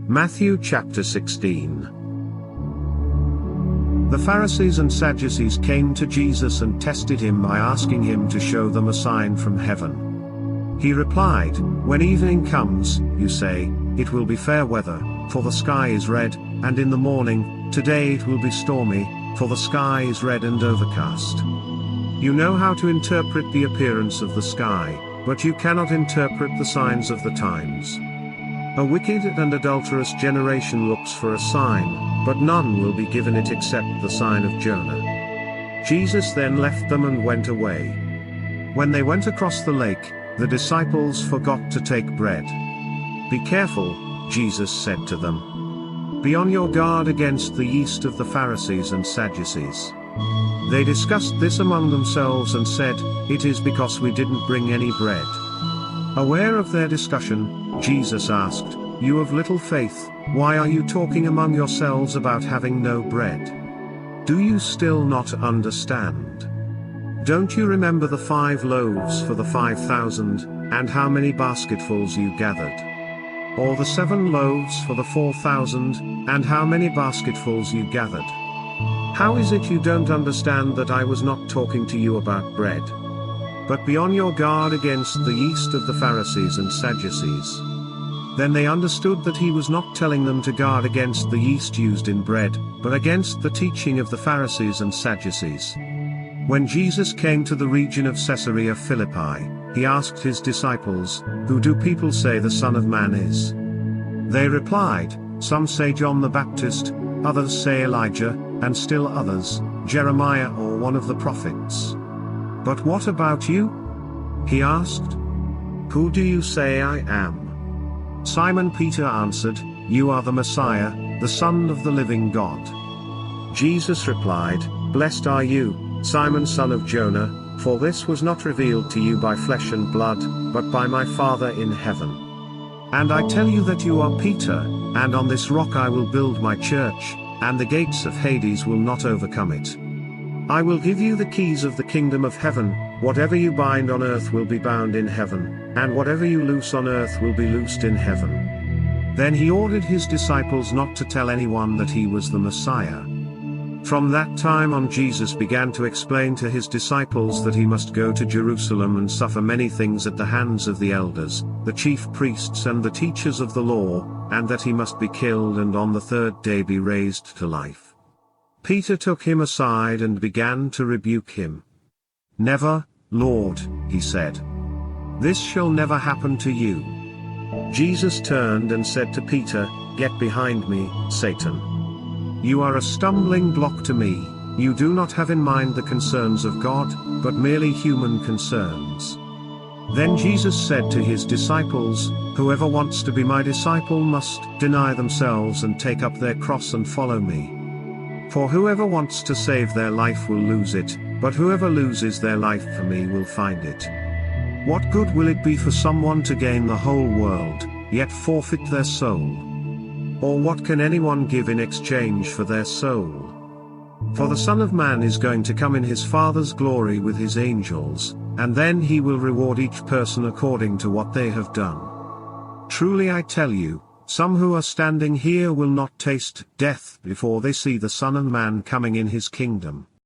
Matthew chapter 16. The Pharisees and Sadducees came to Jesus and tested him by asking him to show them a sign from heaven. He replied, "When evening comes, you say, 'It will be fair weather, for the sky is red,' and in the morning, 'Today it will be stormy, for the sky is red and overcast.' You know how to interpret the appearance of the sky, but you cannot interpret the signs of the times. A wicked and adulterous generation looks for a sign, but none will be given it except the sign of Jonah." Jesus then left them and went away. When they went across the lake, the disciples forgot to take bread. "Be careful," Jesus said to them. "Be on your guard against the yeast of the Pharisees and Sadducees." They discussed this among themselves and said, "It is because we didn't bring any bread." Aware of their discussion, Jesus asked, "You of little faith, why are you talking among yourselves about having no bread? Do you still not understand? Don't you remember the 5 loaves for the 5,000, and how many basketfuls you gathered? Or the 7 loaves for the 4,000, and how many basketfuls you gathered? How is it you don't understand that I was not talking to you about bread? But be on your guard against the yeast of the Pharisees and Sadducees." Then they understood that he was not telling them to guard against the yeast used in bread, but against the teaching of the Pharisees and Sadducees. When Jesus came to the region of Caesarea Philippi, he asked his disciples, "Who do people say the Son of Man is?" They replied, "Some say John the Baptist, others say Elijah, and still others, Jeremiah or one of the prophets. But what about you?" he asked. "Who do you say I am?" Simon Peter answered, "You are the Messiah, the Son of the living God." Jesus replied, "Blessed are you, Simon son of Jonah, for this was not revealed to you by flesh and blood, but by my Father in heaven. And I tell you that you are Peter, and on this rock I will build my church, and the gates of Hades will not overcome it. I will give you the keys of the kingdom of heaven. Whatever you bind on earth will be bound in heaven, and whatever you loose on earth will be loosed in heaven." Then he ordered his disciples not to tell anyone that he was the Messiah. From that time on, Jesus began to explain to his disciples that he must go to Jerusalem and suffer many things at the hands of the elders, the chief priests and the teachers of the law, and that he must be killed and on the 3rd day be raised to life. Peter took him aside and began to rebuke him. "Never, Lord," he said. "This shall never happen to you." Jesus turned and said to Peter, "Get behind me, Satan. You are a stumbling block to me. You do not have in mind the concerns of God, but merely human concerns." Then Jesus said to his disciples, "Whoever wants to be my disciple must deny themselves and take up their cross and follow me. For whoever wants to save their life will lose it, but whoever loses their life for me will find it. What good will it be for someone to gain the whole world, yet forfeit their soul? Or what can anyone give in exchange for their soul? For the Son of Man is going to come in his Father's glory with his angels, and then he will reward each person according to what they have done. Truly I tell you, some who are standing here will not taste death before they see the Son of Man coming in his kingdom."